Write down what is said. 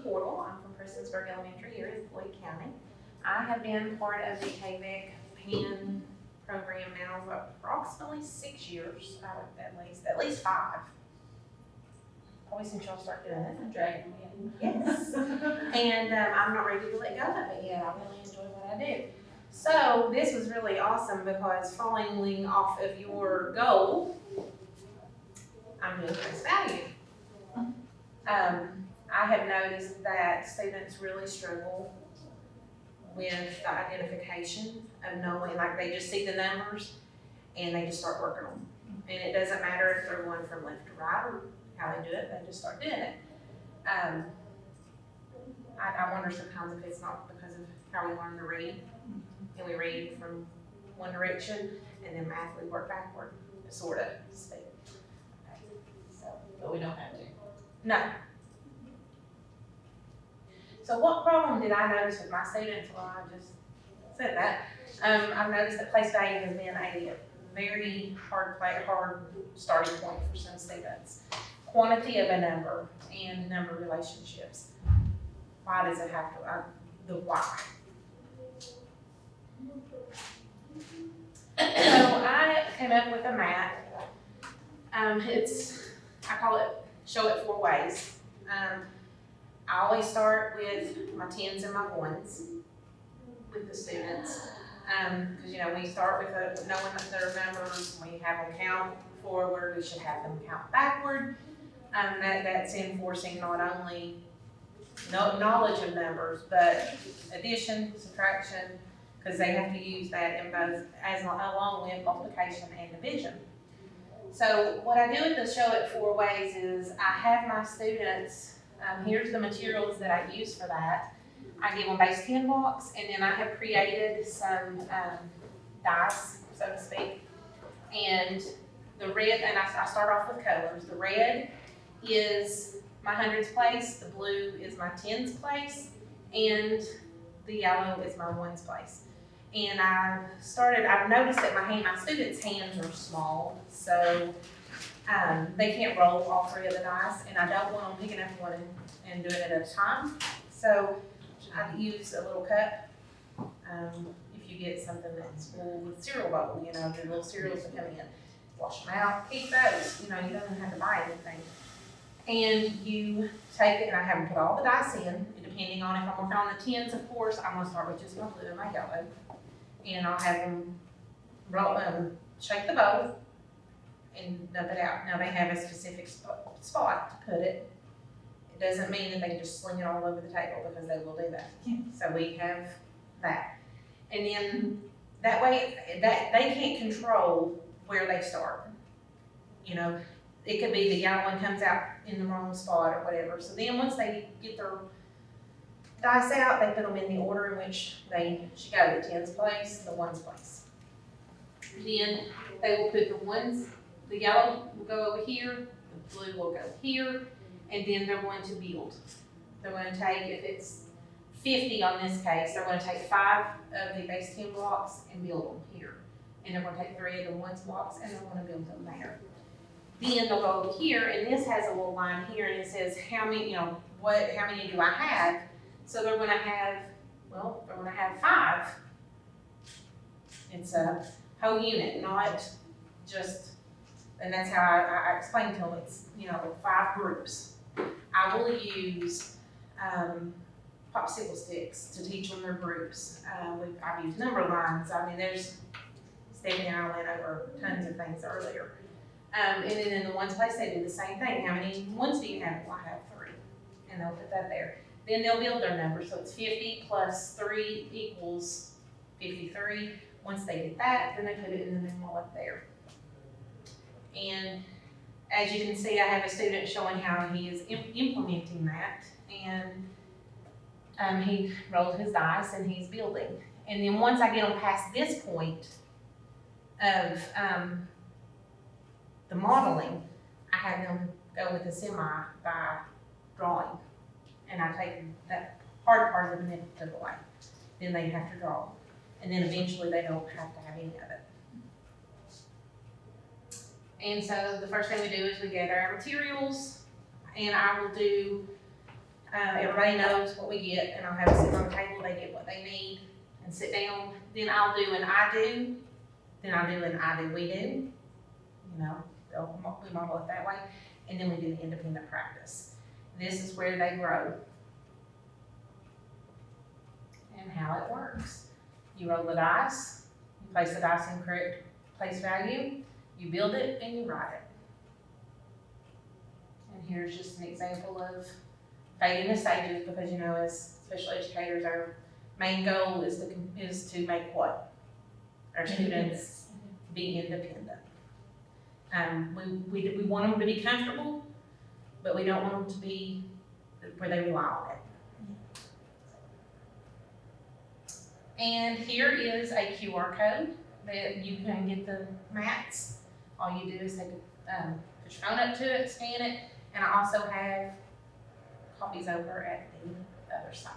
Portal. I'm from Prestonsburg Elementary here in Floyd County. I have been part of the KVEC PAN program now for approximately 6 years, at least 5. Probably since y'all started doing it. Dragging me. Yes. And I'm not ready to let go of it yet. I really enjoy what I do. So this was really awesome because following off of your goal, I'm doing face value. I have noticed that students really struggle with the identification of knowing, like they just see the numbers and they just start working on them. And it doesn't matter if they're going from left to right or how they do it, they just start doing it. I wonder sometimes if it's not because of how we learn to read, and we read from one direction, and then math we work backward, sort of speak. Okay. So, But we don't have to. no. So what problem did I notice with my students? Well, I just said that. I've noticed that place value has been a very hard starting point for some students. Quantity of a number and number relationships. Why does it have to, the why? So I came up with a map. I call it show it 4 ways. I always start with my 10s and my 1s with the students. Because we start with knowing that they're numbers, we have them count forward, we should have them count backward. That's enforcing not only knowledge of numbers, but addition, subtraction, because they have to use that in both, along with multiplication and division. So what I do with the show it 4 ways is I have my students, here's the materials that I use for that. I give them base 10 blocks, and then I have created some dice, so to speak. And the red, and I start off with colors. The red is my hundreds place, the blue is my tens place, and the yellow is my ones place. And I've noticed that my students' hands are small, so they can't roll all 3 of the dice, and I don't want them picking up one and doing it at a time. So I use a little cup. If you get something that's full with cereal bowl, the little cereals that come in, wash them out, keep those. You don't have to buy anything. And you take it, and I have them put all the dice in, depending on if I'm working on the 10s, of course, I'm gonna start with just my blue and my yellow. And I'll have them shake the bowl and dump it out. Now they have a specific spot to put it. It doesn't mean that they can just sling it all over the table, because they will do that. So we have that. And then that way, that they can't control where they start. It could be the yellow one comes out in the wrong spot or whatever. So then once they get their dice out, they put them in the order in which they should go, the 10s place, the 1s place. Then they will put the yellow will go over here, the blue will go here, and then they're going to build. They're going to take, if it's 50 on this case, they're going to take 5 of the base 10 blocks and build them here. And they're going to take 3 of the 1s blocks and they're going to build them there. Then they'll go over here, and this has a little line here, and it says how many, how many do I have? So they're going to have 5. It's a whole unit, not just, and that's how I explain to them. It's 5 groups. I will use popsicle sticks to teach them their groups. I've used number lines. Stephanie and I went over tons of things earlier. And then in the 1s place, they do the same thing. How many 1s do you have? Well, I have 3. And they'll put that there. Then they'll build their number. So it's 50 plus 3 equals 53. Once they get that, then they put it in the numeral up there. And as you can see, I have a student showing how he is implementing that. And he rolled his dice and he's building. And then once I get them past this point of the modeling, I have them go with a semi by drawing. And I take that hard part of the manipulative away. Then they have to draw. And then eventually they don't have to have any of it. And so the first thing we do is we gather our materials, and I will do Everybody knows what we get, and I'll have it sit on the table, they get what they need, and sit down. Then I'll do an I do, then I'll do an I do, we do. You know, we model it that way, and then we do the independent practice. This is where they grow and how it works. You roll the dice, you place the dice in correct place value, you build it, and you write it. And here's just an example of fading the stages, because you know, as special educators, our main goal is to make what? Our students be independent. We want them to be comfortable, but we don't want them to be where they rely on it. And here is a QR code that you can get the mats. All you do is take put your phone up to it, scan it, and I also have copies over at the other side.